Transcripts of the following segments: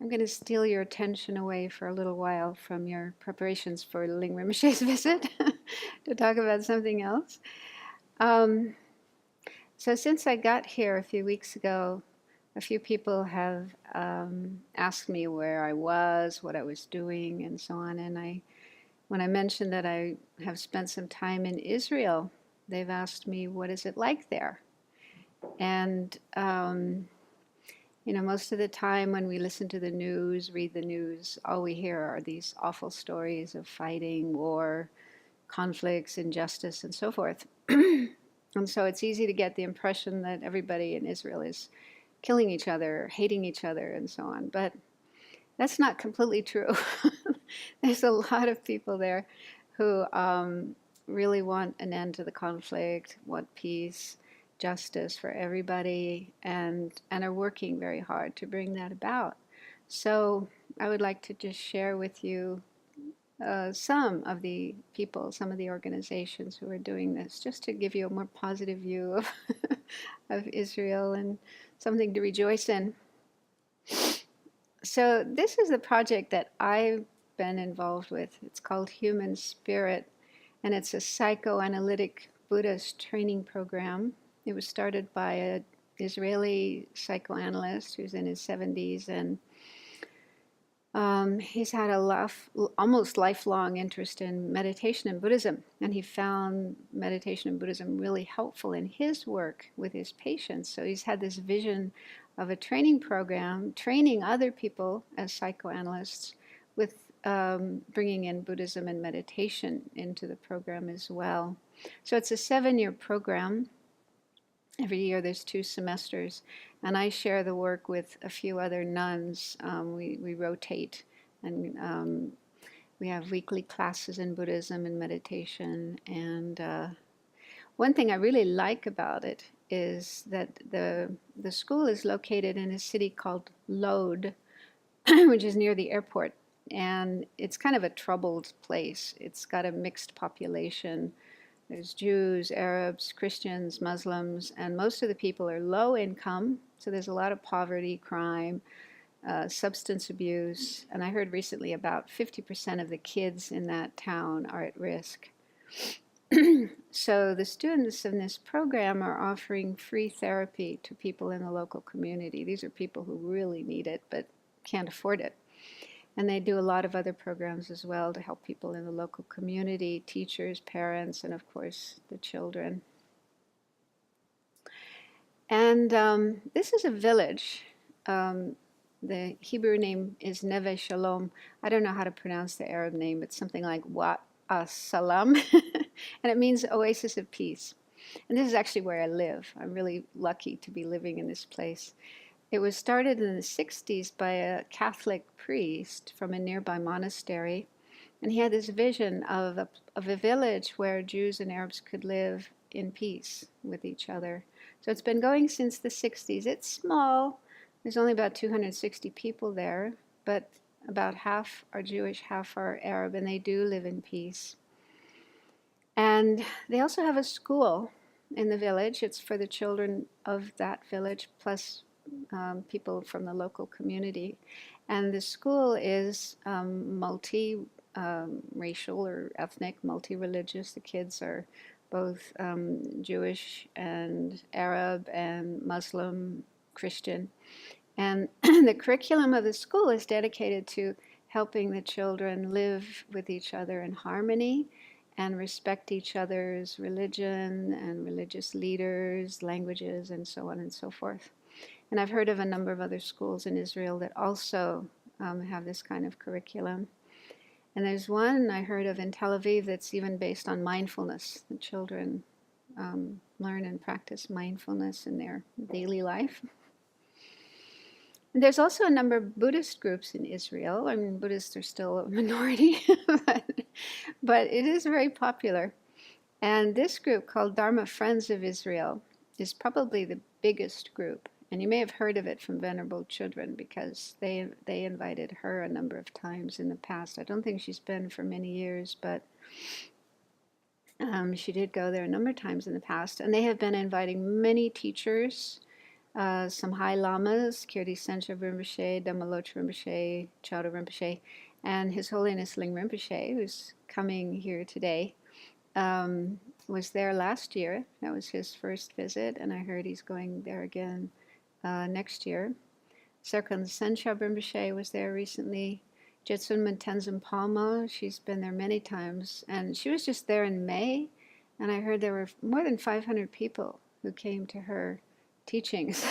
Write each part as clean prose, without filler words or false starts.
I'm going to steal your attention away for a little while from your preparations for Ling Rinpoche's visit to talk about something else. Um, so since I got here a few weeks ago, a few people have asked me where I was, what I was doing, and so on. And when I mentioned that I have spent some time in Israel, they've asked me, what is it like there? And most of the time when we listen to the news, read the news, all we hear are these awful stories of fighting, war, conflicts, injustice, and so forth. And so it's easy to get the impression that everybody in Israel is killing each other, hating each other, and so on. But that's not completely true. There's a lot of people there who really want an end to the conflict, want peace, justice for everybody, and are working very hard to bring that about. So I would like to just share with you some of the people, some of the organizations who are doing this, just to give you a more positive view of, of Israel and something to rejoice in. So this is a project that I've been involved with. It's called Human Spirit, and it's a psychoanalytic Buddhist training program. It was started by an Israeli psychoanalyst who's in his 70s, and he's had almost lifelong interest in meditation and Buddhism, and he found meditation and Buddhism really helpful in his work with his patients. So he's had this vision of a training program, training other people as psychoanalysts with bringing in Buddhism and meditation into the program as well. So it's a 7-year program. Every year there's 2 semesters, and I share the work with a few other nuns. We rotate, and we have weekly classes in Buddhism and meditation. And one thing I really like about it is that the school is located in a city called Lod, which is near the airport. And it's kind of a troubled place. It's got a mixed population. There's Jews, Arabs, Christians, Muslims, and most of the people are low income. So there's a lot of poverty, crime, substance abuse. And I heard recently about 50% of the kids in that town are at risk. So the students in this program are offering free therapy to people in the local community. These are people who really need it but can't afford it. And they do a lot of other programs as well to help people in the local community, teachers, parents, and of course the children. And this is a village. The Hebrew name is Neve Shalom. I don't know how to pronounce the Arab name. It's something like Wat Salam, and it means oasis of peace. And this is actually where I live. I'm really lucky to be living in this place. It was started in the 60s by a Catholic priest from a nearby monastery, and he had this vision of a village where Jews and Arabs could live in peace with each other. So it's been going since the 60s. It's small. There's only about 260 people there, but about half are Jewish, half are Arab, and they do live in peace. And they also have a school in the village. It's for the children of that village, plus people from the local community. And the school is multi-racial or ethnic, multi-religious. The kids are both Jewish and Arab and Muslim, Christian. And the curriculum of the school is dedicated to helping the children live with each other in harmony and respect each other's religion and religious leaders, languages, and so on and so forth. And I've heard of a number of other schools in Israel that also have this kind of curriculum. And there's one I heard of in Tel Aviv that's even based on mindfulness. The children learn and practice mindfulness in their daily life. And there's also a number of Buddhist groups in Israel. I mean, Buddhists are still a minority, but it is very popular. And this group, called Dharma Friends of Israel, is probably the biggest group. And you may have heard of it from Venerable Children because they invited her a number of times in the past. I don't think she's been for many years, but she did go there a number of times in the past. And they have been inviting many teachers some high lamas, Kirti Sencha Rinpoche, Dhamalocha Rinpoche, Chowda Rinpoche, and His Holiness Ling Rinpoche, who's coming here today, was there last year. That was his first visit, and I heard he's going there again next year. Serkan Sencha Rinpoche was there recently. Jetsun Tenzin Palmo, she's been there many times, and she was just there in May, and I heard there were more than 500 people who came to her teachings.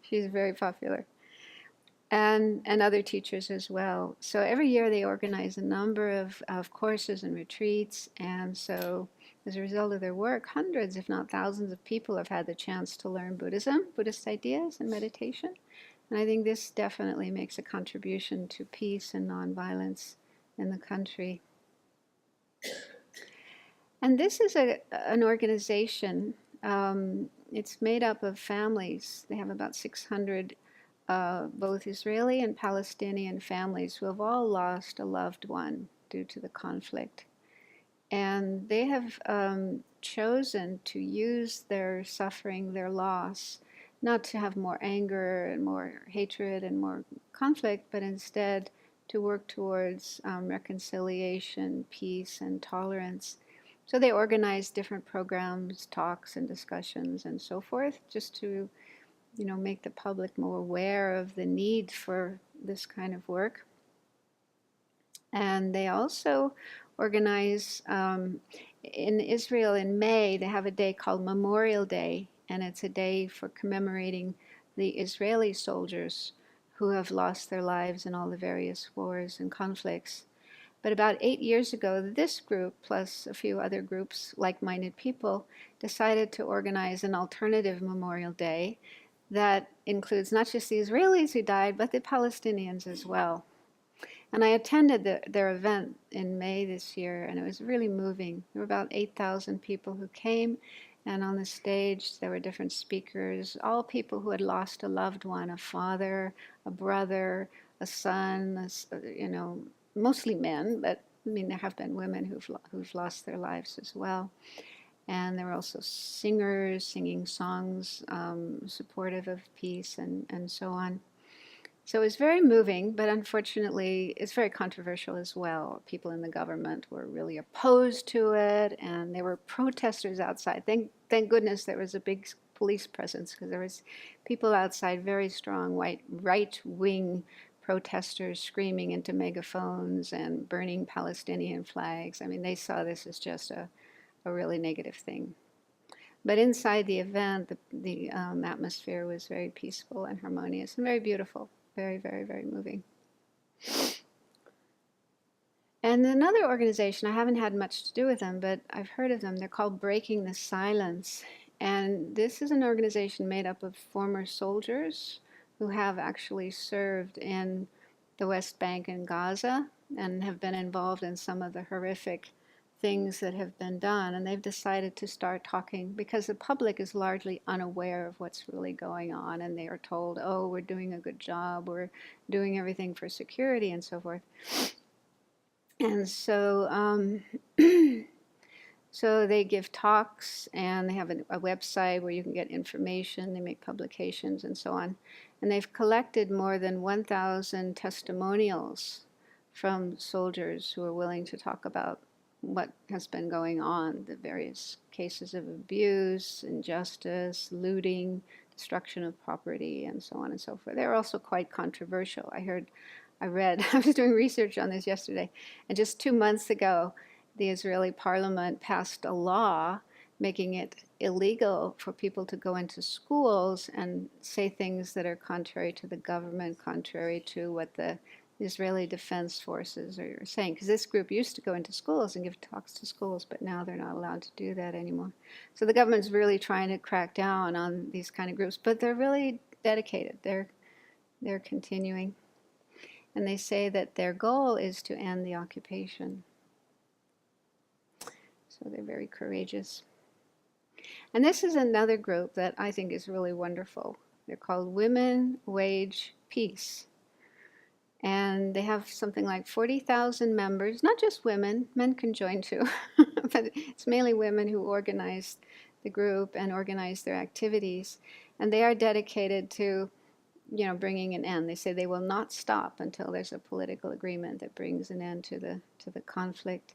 She's very popular. And other teachers as well. So every year they organize a number of courses and retreats, and so as a result of their work, hundreds, if not thousands of people have had the chance to learn Buddhism, Buddhist ideas and meditation. And I think this definitely makes a contribution to peace and nonviolence in the country. And this is an organization. It's made up of families. They have about 600 both Israeli and Palestinian families who have all lost a loved one due to the conflict. And they have chosen to use their suffering, their loss, not to have more anger and more hatred and more conflict, but instead to work towards reconciliation, peace, and tolerance. So they organize different programs, talks, and discussions, and so forth, just to make the public more aware of the need for this kind of work. And they also organize, in Israel in May, they have a day called Memorial Day, and it's a day for commemorating the Israeli soldiers who have lost their lives in all the various wars and conflicts. But about 8 years ago, this group, plus a few other groups, like-minded people, decided to organize an alternative Memorial Day that includes not just the Israelis who died, but the Palestinians as well. And I attended their event in May this year, and it was really moving. There were about 8,000 people who came, and on the stage there were different speakers, all people who had lost a loved one, a father, a brother, a son, mostly men, but I mean there have been women who've lost their lives as well. And there were also singers singing songs supportive of peace and so on. So it was very moving, but unfortunately it's very controversial as well. People in the government were really opposed to it, and there were protesters outside. Thank goodness there was a big police presence, because there was people outside, very strong right-wing protesters screaming into megaphones and burning Palestinian flags. I mean, they saw this as just a really negative thing. But inside the event, the atmosphere was very peaceful and harmonious and very beautiful. Very, very, very moving. And another organization, I haven't had much to do with them, but I've heard of them. They're called Breaking the Silence. And this is an organization made up of former soldiers who have actually served in the West Bank and Gaza and have been involved in some of the horrific things that have been done, and they've decided to start talking because the public is largely unaware of what's really going on, and they are told, oh, we're doing a good job, we're doing everything for security and so forth. And so so they give talks, and they have a website where you can get information, they make publications and so on, and they've collected more than 1,000 testimonials from soldiers who are willing to talk about what has been going on, the various cases of abuse, injustice, looting, destruction of property, and so on and so forth. They're also quite controversial. I was doing research on this yesterday, and just 2 months ago, the Israeli parliament passed a law making it illegal for people to go into schools and say things that are contrary to the government, contrary to what the Israeli Defense Forces are saying, because this group used to go into schools and give talks to schools, but now they're not allowed to do that anymore. So the government's really trying to crack down on these kind of groups, but they're really dedicated. They're continuing. And they say that their goal is to end the occupation. So they're very courageous. And this is another group that I think is really wonderful. They're called Women Wage Peace. And they have something like 40,000 members, not just women, men can join too, but it's mainly women who organized the group and organize their activities. And they are dedicated to, bringing an end. They say they will not stop until there's a political agreement that brings an end to the conflict.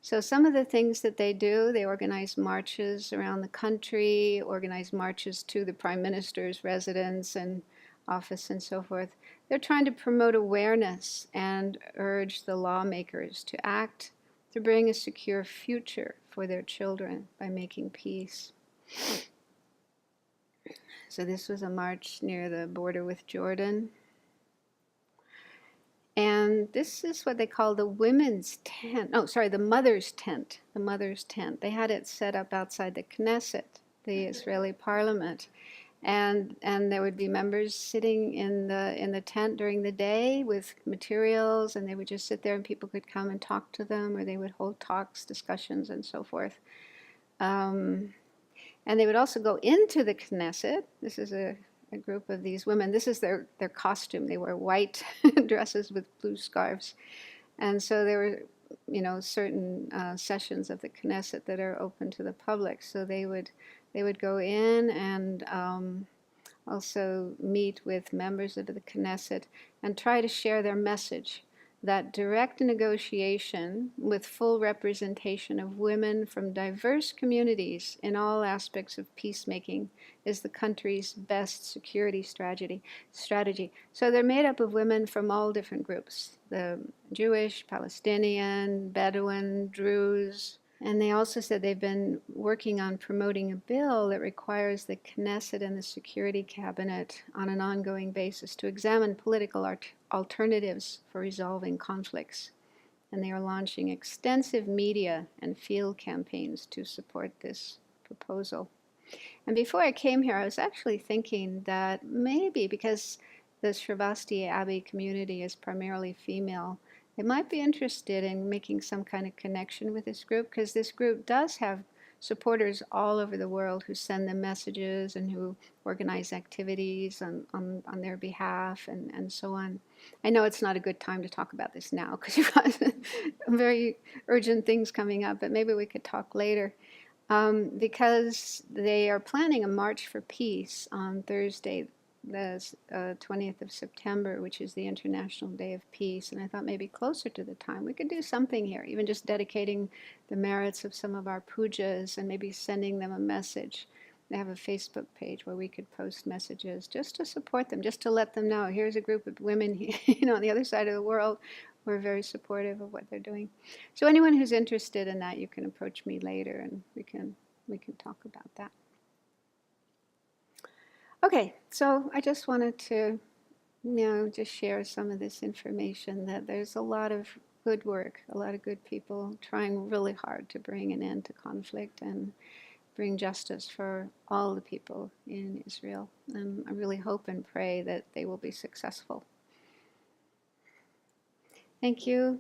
So some of the things that they do, they organize marches around the country, organize marches to the prime minister's residence and office and so forth. They're trying to promote awareness and urge the lawmakers to act to bring a secure future for their children by making peace. So this was a march near the border with Jordan. And this is what they call the women's tent. Oh, sorry, the mother's tent. The mother's tent. They had it set up outside the Knesset, the Israeli parliament. And there would be members sitting in the tent during the day with materials, and they would just sit there and people could come and talk to them, or they would hold talks, discussions, and so forth. And they would also go into the Knesset. This is a group of these women. This is their costume. They wear white dresses with blue scarves. And so there were, certain sessions of the Knesset that are open to the public. So they would go in and also meet with members of the Knesset and try to share their message that direct negotiation with full representation of women from diverse communities in all aspects of peacemaking is the country's best security strategy. So they're made up of women from all different groups, the Jewish, Palestinian, Bedouin, Druze. And they also said they've been working on promoting a bill that requires the Knesset and the Security Cabinet on an ongoing basis to examine political alternatives for resolving conflicts. And they are launching extensive media and field campaigns to support this proposal. And before I came here, I was actually thinking that maybe because the Sravasti Abbey community is primarily female, they might be interested in making some kind of connection with this group, because this group does have supporters all over the world who send them messages and who organize activities on their behalf and so on. I know it's not a good time to talk about this now because you've got very urgent things coming up, but maybe we could talk later. Because they are planning a March for Peace on Thursday, the 20th of September, which is the International Day of Peace. And I thought maybe closer to the time we could do something here, even just dedicating the merits of some of our pujas and maybe sending them a message. They have a Facebook page where we could post messages just to support them, just to let them know, here's a group of women on the other side of the world who are very supportive of what they're doing. So anyone who's interested in that, you can approach me later and we can talk about that. Okay, so I just wanted to, just share some of this information, that there's a lot of good work, a lot of good people trying really hard to bring an end to conflict and bring justice for all the people in Israel. And I really hope and pray that they will be successful. Thank you.